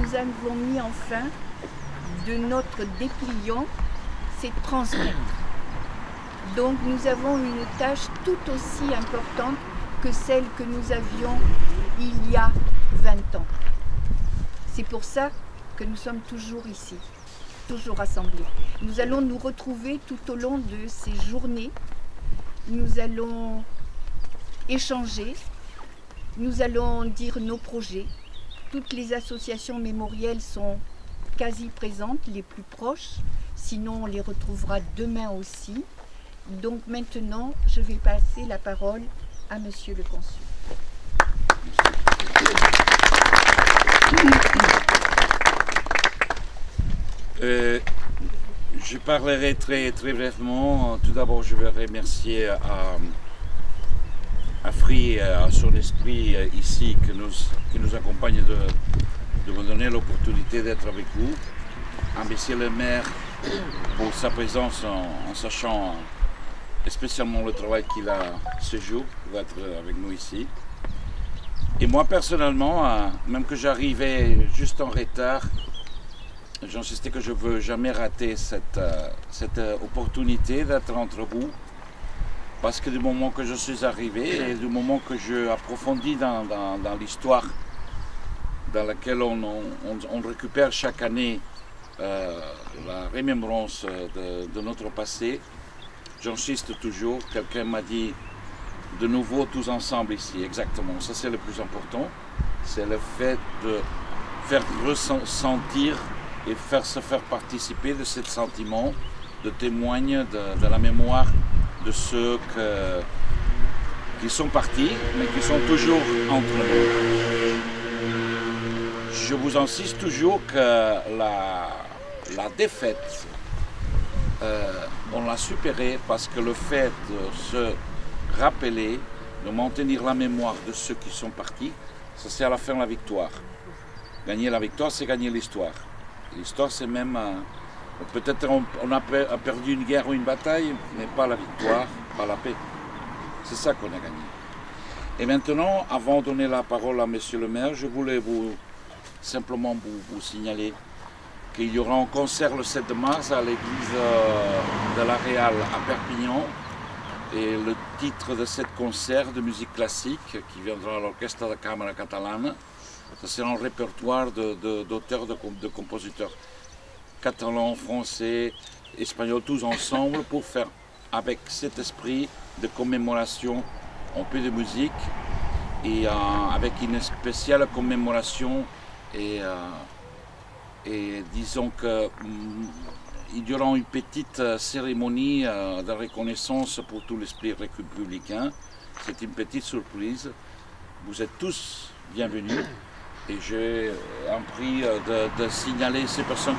nous avons mis en fin de notre dépliant, c'est transmettre. Donc nous avons une tâche tout aussi importante que celle que nous avions il y a 20 ans. C'est pour ça que nous sommes toujours ici, toujours rassemblés. Nous allons nous retrouver tout au long de ces journées. Nous allons échanger, nous allons dire nos projets. Toutes les associations mémorielles sont quasi présentes, les plus proches. Sinon, on les retrouvera demain aussi. Donc maintenant, je vais passer la parole à Monsieur le Consul. Je parlerai très brièvement. Tout d'abord, je veux remercier à Free et à son esprit ici qui nous accompagne de me donner l'opportunité d'être avec vous. À Monsieur le maire pour sa présence en sachant spécialement le travail qu'il a ce jour, il va être avec nous ici. Et moi personnellement, même que j'arrivais juste en retard, j'insistais que je ne veux jamais rater cette opportunité d'être entre vous. Parce que du moment que je suis arrivé et du moment que je approfondis dans l'histoire dans laquelle on récupère chaque année la rémembrance de notre passé, j'insiste toujours, quelqu'un m'a dit de nouveau tous ensemble ici, exactement, ça c'est le plus important, c'est le fait de faire ressentir et se faire participer de ce sentiment de témoigne de la mémoire de ceux qui sont partis, mais qui sont toujours entre nous. Je vous insiste toujours que la défaite, on l'a supérée parce que le fait de se rappeler, de maintenir la mémoire de ceux qui sont partis, ça c'est à la fin la victoire. Gagner la victoire, c'est gagner l'histoire. L'histoire, c'est même... peut-être on a perdu une guerre ou une bataille, mais pas la victoire, pas la paix. C'est ça qu'on a gagné. Et maintenant, avant de donner la parole à Monsieur le maire, je voulais simplement vous signaler qu'il y aura un concert le 7 mars à l'église de la Réal à Perpignan. Et le titre de ce concert de musique classique, qui viendra à l'Orchestre de Camera Catalana, ça sera un répertoire d'auteurs, de compositeurs catalans, français, espagnols, tous ensemble pour faire avec cet esprit de commémoration un peu de musique et avec une spéciale commémoration et disons que il y aura une petite cérémonie de reconnaissance pour tout l'esprit républicain. C'est une petite surprise. Vous êtes tous bienvenus et j'ai un prix de signaler ces personnes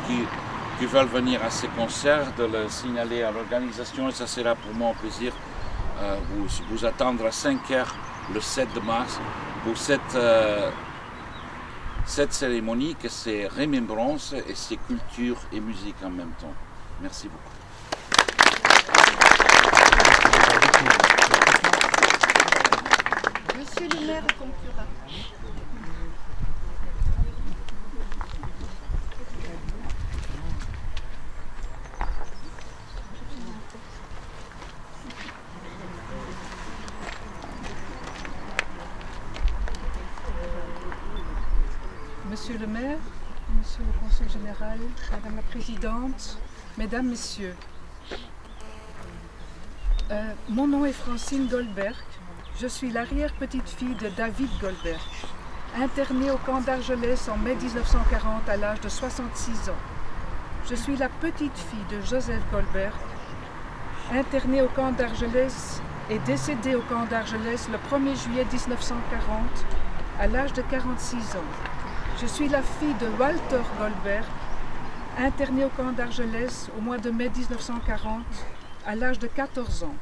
qui veulent venir à ces concerts, de le signaler à l'organisation et ça sera pour moi un plaisir vous attendre à 5h le 7 mars pour cette cérémonie que c'est remembrance et c'est culture et musique en même temps. Merci beaucoup. Monsieur le maire conclura. Monsieur le maire, monsieur le consul général, madame la présidente, mesdames, messieurs. Mon nom est Francine Goldberg. Je suis l'arrière-petite-fille de David Goldberg, interné au camp d'Argelès en mai 1940 à l'âge de 66 ans. Je suis la petite-fille de Joseph Goldberg, interné au camp d'Argelès et décédé au camp d'Argelès le 1er juillet 1940 à l'âge de 46 ans. Je suis la fille de Walter Goldberg, interné au camp d'Argelès au mois de mai 1940 à l'âge de 14 ans.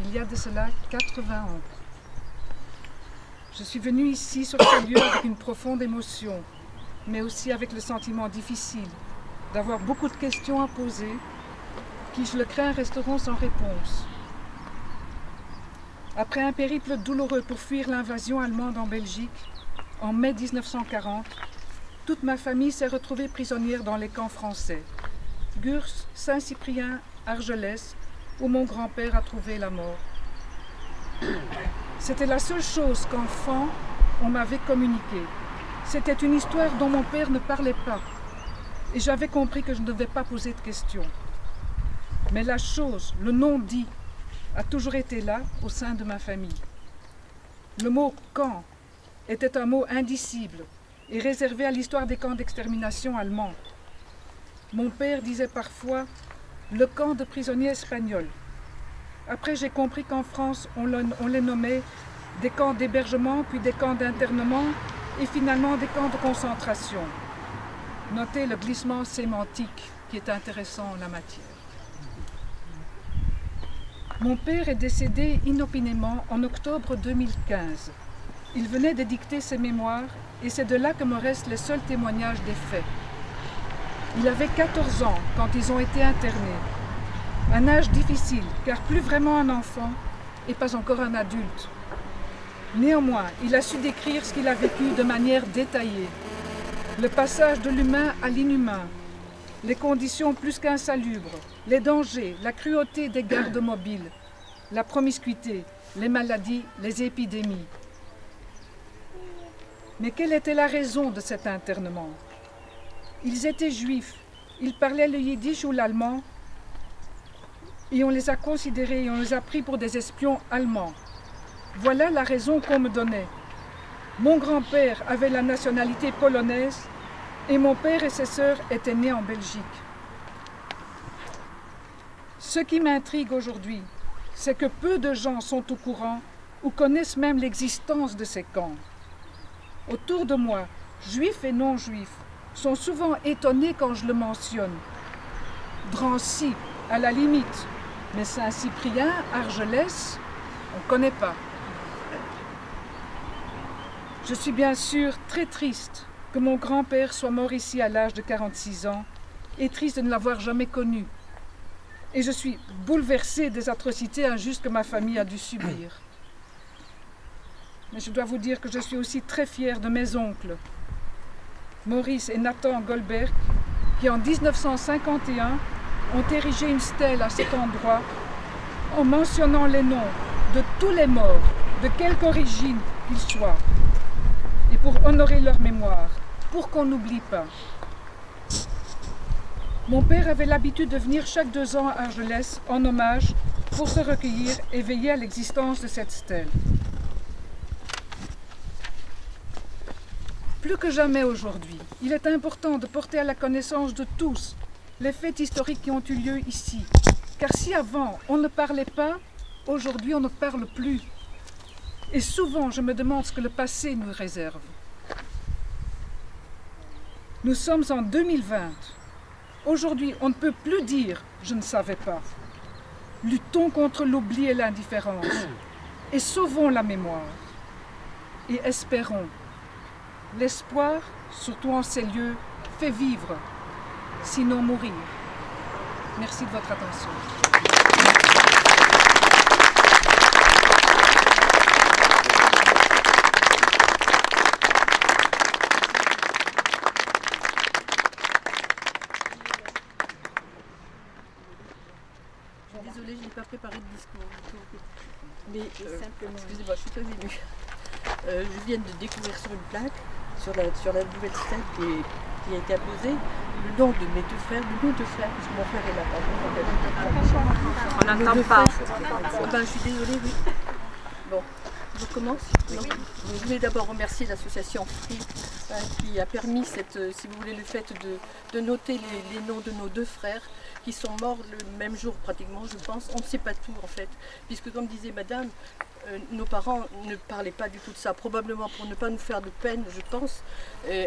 Il y a de cela 80 ans. Je suis venue ici sur ce lieu avec une profonde émotion, mais aussi avec le sentiment difficile d'avoir beaucoup de questions à poser qui, je le crains, resteront sans réponse. Après un périple douloureux pour fuir l'invasion allemande en Belgique, en mai 1940, toute ma famille s'est retrouvée prisonnière dans les camps français. Gurs, Saint-Cyprien, Argelès, où mon grand-père a trouvé la mort. C'était la seule chose qu'enfant, on m'avait communiquée. C'était une histoire dont mon père ne parlait pas. Et j'avais compris que je ne devais pas poser de questions. Mais la chose, le non-dit, a toujours été là au sein de ma famille. Le mot « camp » était un mot indicible et réservé à l'histoire des camps d'extermination allemands. Mon père disait parfois « le camp de prisonniers espagnols ». Après, j'ai compris qu'en France, on les nommait des camps d'hébergement, puis des camps d'internement et finalement des camps de concentration. Notez le glissement sémantique qui est intéressant en la matière. Mon père est décédé inopinément en octobre 2015. Il venait d'édicter ses mémoires et c'est de là que me restent les seuls témoignages des faits. Il avait 14 ans quand ils ont été internés. Un âge difficile, car plus vraiment un enfant et pas encore un adulte. Néanmoins, il a su décrire ce qu'il a vécu de manière détaillée. Le passage de l'humain à l'inhumain, les conditions plus qu'insalubres, les dangers, la cruauté des gardes mobiles, la promiscuité, les maladies, les épidémies. Mais quelle était la raison de cet internement? Ils étaient juifs, ils parlaient le yiddish ou l'allemand, et on les a considérés et on les a pris pour des espions allemands. Voilà la raison qu'on me donnait. Mon grand-père avait la nationalité polonaise et mon père et ses sœurs étaient nés en Belgique. Ce qui m'intrigue aujourd'hui, c'est que peu de gens sont au courant ou connaissent même l'existence de ces camps. Autour de moi, juifs et non-juifs sont souvent étonnés quand je le mentionne. Drancy, à la limite, mais Saint-Cyprien, Argelès, on ne connaît pas. Je suis bien sûr très triste que mon grand-père soit mort ici à l'âge de 46 ans et triste de ne l'avoir jamais connu. Et je suis bouleversée des atrocités injustes que ma famille a dû subir. Mais je dois vous dire que je suis aussi très fière de mes oncles, Maurice et Nathan Goldberg, qui en 1951 ont érigé une stèle à cet endroit en mentionnant les noms de tous les morts, de quelque origine qu'ils soient, et pour honorer leur mémoire, pour qu'on n'oublie pas. Mon père avait l'habitude de venir chaque 2 ans à Argelès en hommage pour se recueillir et veiller à l'existence de cette stèle. Plus que jamais aujourd'hui, il est important de porter à la connaissance de tous les faits historiques qui ont eu lieu ici. Car si avant on ne parlait pas, aujourd'hui on ne parle plus. Et souvent je me demande ce que le passé nous réserve. Nous sommes en 2020. Aujourd'hui on ne peut plus dire « je ne savais pas ». Luttons contre l'oubli et l'indifférence. Et sauvons la mémoire. Et espérons. L'espoir, surtout en ces lieux, fait vivre. Sinon mourir. Merci de votre attention. Désolée, je n'ai pas préparé de discours. Mais excusez-moi, je suis très émue. Je viens de découvrir sur une plaque, sur la nouvelle stèle qui a été apposée, le nom de mes 2 frères, de nos 2 frères, parce que mon frère est là. On n'entend pas. Ben, je suis désolée, oui. Bon, je recommence. Je voulais d'abord remercier l'association Free qui a permis, si vous voulez, le fait de noter les noms de nos 2 frères qui sont morts le même jour pratiquement, je pense. On ne sait pas tout en fait, puisque comme disait madame, nos parents ne parlaient pas du tout de ça, probablement pour ne pas nous faire de peine, je pense,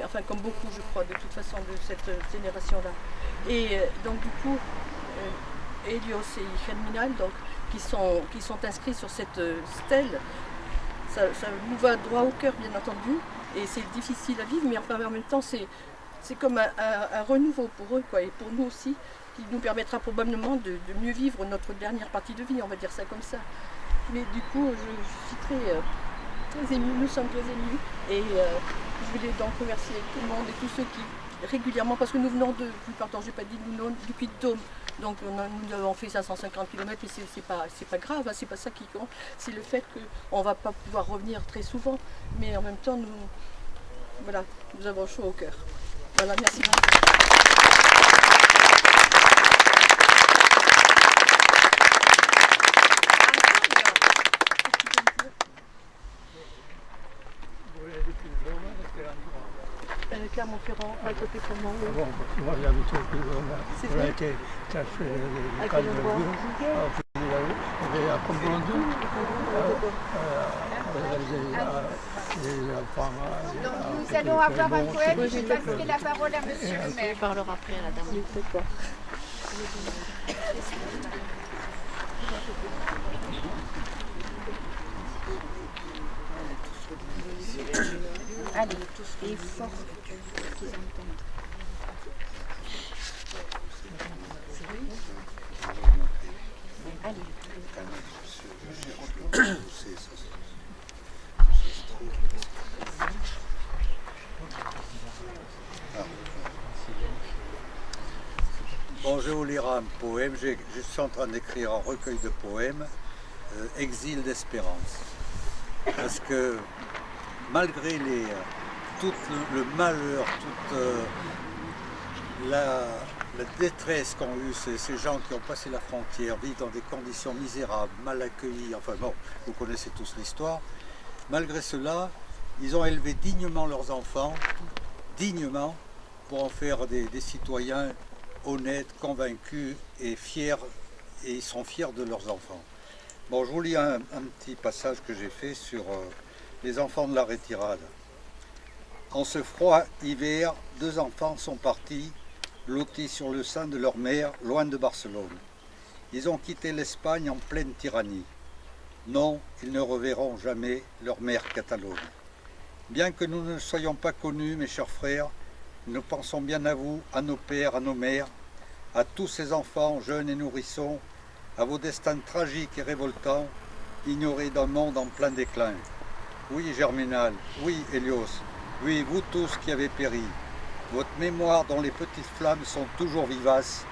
enfin comme beaucoup je crois de toute façon de cette génération-là. Et donc du coup, Elios et Germinal, donc, qui sont inscrits sur cette stèle, ça nous va droit au cœur bien entendu, et c'est difficile à vivre, mais enfin en même temps c'est comme un renouveau pour eux, quoi, et pour nous aussi, qui nous permettra probablement de mieux vivre notre dernière partie de vie, on va dire ça comme ça. Mais du coup, je suis très émue, nous sommes très émus, et Je voulais donc remercier tout le monde et tous ceux qui régulièrement, parce que nous venons de, plus pardon, j'ai pas dit, nous venons du Puy-de-Dôme, donc nous avons fait 550 km, mais c'est pas grave, hein, c'est pas ça qui compte, c'est le fait qu'on va pas pouvoir revenir très souvent, mais en même temps, nous avons chaud au cœur. Voilà, merci beaucoup. Clermont-Ferrand, à côté de moi. Bon, moi j'habite au Puy-de-Dôme. On a été chercher le cadre de bourg, à Comblonde. Donc nous allons avoir un poème, je passerai la parole à monsieur le maire. On parlera après à la dame. Allez, et fort qu'ils entendent. Allez. Bon, je vais vous lire un poème. Je suis en train d'écrire un recueil de poèmes, Exil d'espérance. Parce que malgré tout le malheur, toute la détresse qu'ont eu ces gens qui ont passé la frontière, vivent dans des conditions misérables, mal accueillis, enfin bon, vous connaissez tous l'histoire, malgré cela, ils ont élevé dignement leurs enfants, dignement, pour en faire des citoyens honnêtes, convaincus et fiers, et ils sont fiers de leurs enfants. Bon, je vous lis un petit passage que j'ai fait sur les enfants de la retirade. En ce froid hiver, 2 enfants sont partis, blottis sur le sein de leur mère, loin de Barcelone. Ils ont quitté l'Espagne en pleine tyrannie. Non, ils ne reverront jamais leur mère Catalogne. Bien que nous ne soyons pas connus, mes chers frères, nous pensons bien à vous, à nos pères, à nos mères, à tous ces enfants, jeunes et nourrissons, à vos destins tragiques et révoltants, ignorés d'un monde en plein déclin. Oui, Germinal, oui, Hélios, oui, vous tous qui avez péri, votre mémoire dont les petites flammes sont toujours vivaces,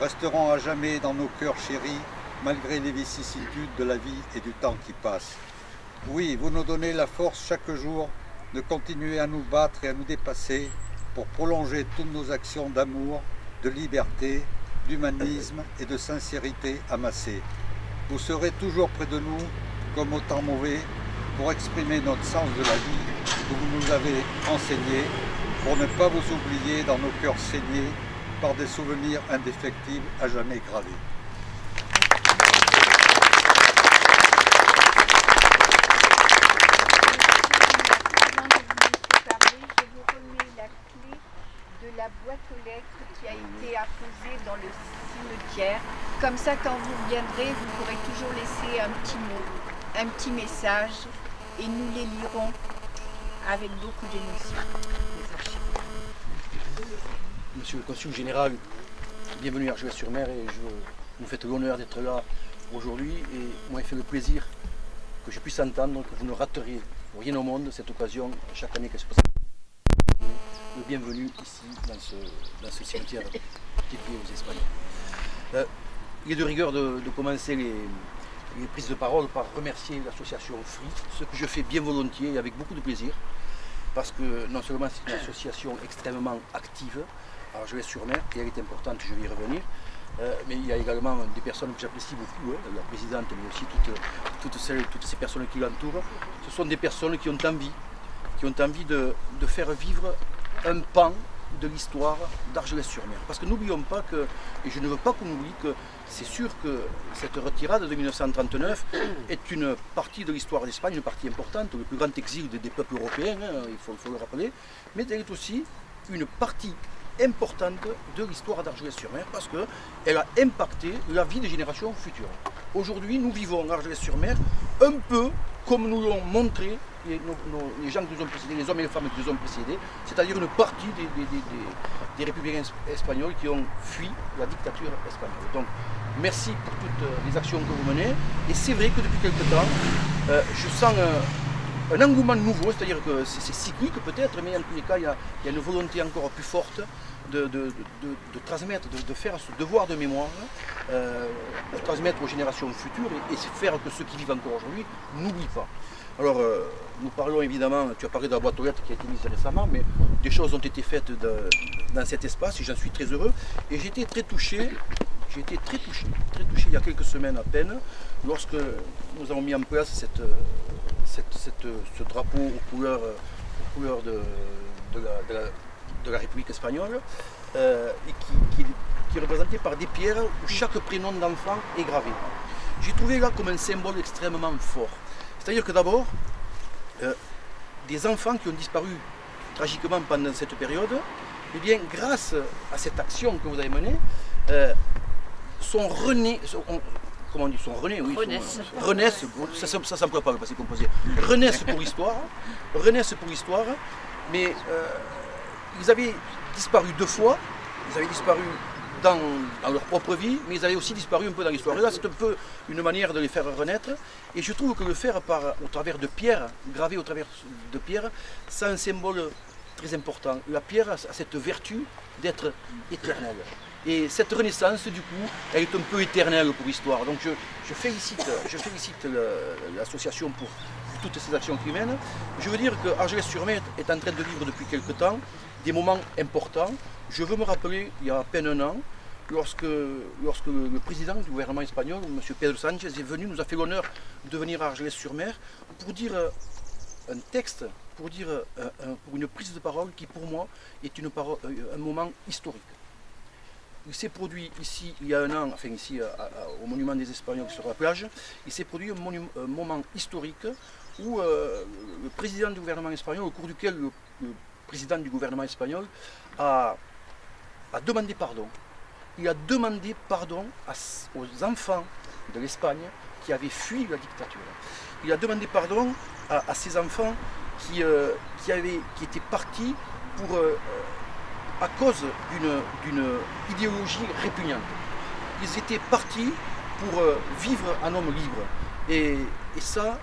resteront à jamais dans nos cœurs chéris, malgré les vicissitudes de la vie et du temps qui passe. Oui, vous nous donnez la force chaque jour de continuer à nous battre et à nous dépasser pour prolonger toutes nos actions d'amour, de liberté, d'humanisme et de sincérité amassées. Vous serez toujours près de nous, comme au temps mauvais, pour exprimer notre sens de la vie que vous nous avez enseigné, pour ne pas vous oublier dans nos cœurs saignés par des souvenirs indéfectibles à jamais gravés. Je vous remets la clé de la boîte aux lettres qui a été apposée dans le cimetière. Comme ça, quand vous reviendrez, vous pourrez toujours laisser un petit mot, un petit message, et nous les lirons avec beaucoup d'émotion. Monsieur le Consul Général, bienvenue à Argelès-sur-Mer et vous faites l'honneur d'être là aujourd'hui et moi il fait le plaisir que je puisse entendre que vous ne raterez rien au monde cette occasion chaque année qu'elle se passe. Le bienvenu ici dans ce cimetière dédié aux Espagnols. Il est de rigueur de commencer les prises de parole par remercier l'association FRI, ce que je fais bien volontiers et avec beaucoup de plaisir, parce que non seulement c'est une association extrêmement active à Argelès-sur-Mer, et elle est importante, je vais y revenir, mais il y a également des personnes que j'apprécie beaucoup, la présidente, mais aussi toutes ces personnes qui l'entourent. Ce sont des personnes qui ont envie de faire vivre un pan de l'histoire d'Argelès-sur-Mer. Parce que n'oublions pas que, et je ne veux pas qu'on oublie que c'est sûr que cette retirade de 1939 est une partie de l'histoire d'Espagne, une partie importante, le plus grand exil des peuples européens, il faut le rappeler, mais elle est aussi une partie importante de l'histoire d'Argelès-sur-Mer parce qu'elle a impacté la vie des générations futures. Aujourd'hui, nous vivons à Argelès-sur-Mer un peu comme nous l'ont montré les gens qui nous ont précédés, les hommes et les femmes qui nous ont précédés, c'est-à-dire une partie des républicains espagnols qui ont fui la dictature espagnole. Donc, merci pour toutes les actions que vous menez. Et c'est vrai que depuis quelque temps, je sens un engouement nouveau, c'est-à-dire que c'est cyclique peut-être, mais en tous les cas, il y a une volonté encore plus forte de transmettre, de faire ce devoir de mémoire, pour transmettre aux générations futures et faire que ceux qui vivent encore aujourd'hui n'oublient pas. Alors, nous parlons évidemment, tu as parlé de la boîte aux lettres qui a été mise récemment, mais des choses ont été faites dans cet espace et j'en suis très heureux. Et j'ai été très touché il y a quelques semaines à peine, lorsque nous avons mis en place ce drapeau aux couleurs de la République espagnole, et qui est représenté par des pierres où chaque prénom d'enfant est gravé. J'ai trouvé là comme un symbole extrêmement fort. C'est-à-dire que d'abord, des enfants qui ont disparu tragiquement pendant cette période, eh bien, grâce à cette action que vous avez menée, sont renés, comment on dit, sont renés, oui, renaissent, ça ne pourrait pas le passer composé, renaissent pour l'histoire, mais ils avaient disparu 2 fois, ils avaient disparu dans leur propre vie, mais ils avaient aussi disparu un peu dans l'histoire. Et là, c'est un peu une manière de les faire renaître. Et je trouve que le faire au travers de pierres, gravé au travers de pierres, c'est un symbole très important. La pierre a cette vertu d'être éternelle. Et cette renaissance, du coup, elle est un peu éternelle pour l'histoire. Donc je félicite l'association pour toutes ces actions qu'ils mènent. Je veux dire que Argelès-sur-Mer est en train de vivre depuis quelque temps des moments importants. Je veux me rappeler, il y a à peine un an, lorsque le président du gouvernement espagnol, M. Pedro Sánchez, est venu, nous a fait l'honneur de venir à Argelès-sur-Mer pour dire un texte, pour une prise de parole qui pour moi est un moment historique. Il s'est produit ici, il y a un an, enfin ici au Monument des Espagnols sur la plage, il s'est produit un moment historique où le président du gouvernement espagnol, au cours duquel le président du gouvernement espagnol a demandé pardon. Il a demandé pardon aux enfants de l'Espagne qui avaient fui la dictature. Il a demandé pardon à ces enfants qui étaient partis à cause d'une idéologie répugnante. Ils étaient partis pour vivre un homme libre. Et ça,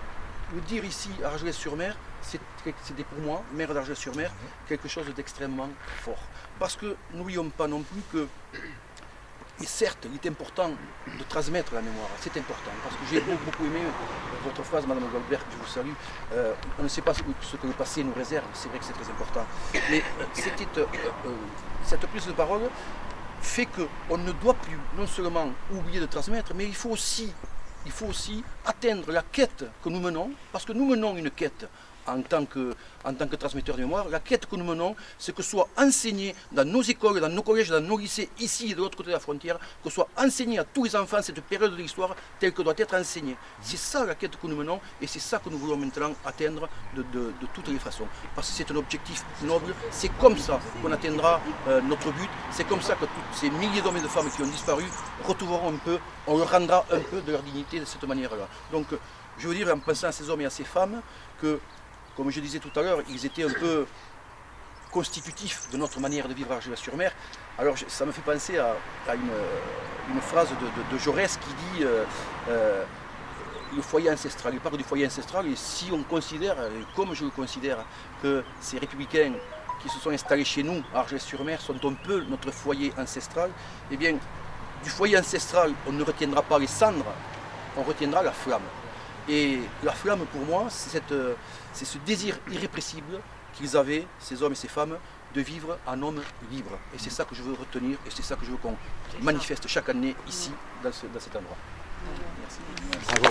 le dire ici à Argelès-sur-Mer, c'était pour moi, maire d'Argelès-sur-Mer, quelque chose d'extrêmement fort. Parce que n'oublions pas non plus que, et certes, il est important de transmettre la mémoire, c'est important, parce que j'ai beaucoup aimé votre phrase, Madame Goldberg, je vous salue, on ne sait pas ce que le passé nous réserve, c'est vrai que c'est très important, mais cette prise de parole fait qu'on ne doit plus non seulement oublier de transmettre, mais il faut aussi atteindre la quête que nous menons, parce que nous menons une quête en tant que transmetteur de mémoire. La quête que nous menons, c'est que soit enseigné dans nos écoles, dans nos collèges, dans nos lycées, ici et de l'autre côté de la frontière, que soit enseigné à tous les enfants cette période de l'histoire telle que doit être enseignée. C'est ça la quête que nous menons et c'est ça que nous voulons maintenant atteindre de toutes les façons. Parce que c'est un objectif noble, c'est comme ça qu'on atteindra notre but, c'est comme ça que tous ces milliers d'hommes et de femmes qui ont disparu retrouveront un peu, on leur rendra un peu de leur dignité de cette manière-là. Donc je veux dire en pensant à ces hommes et à ces femmes que, comme je disais tout à l'heure, ils étaient un peu constitutifs de notre manière de vivre à Argelès-sur-Mer. Alors ça me fait penser à une phrase de Jaurès qui dit le foyer ancestral. Il parle du foyer ancestral et si on considère, comme je le considère, que ces républicains qui se sont installés chez nous à Argelès-sur-Mer sont un peu notre foyer ancestral, eh bien du foyer ancestral on ne retiendra pas les cendres, on retiendra la flamme. Et la flamme pour moi, c'est ce désir irrépressible qu'ils avaient, ces hommes et ces femmes, de vivre un homme libre. Et c'est ça que je veux retenir et c'est ça que je veux qu'on manifeste chaque année ici, dans cet endroit. Merci. Bravo.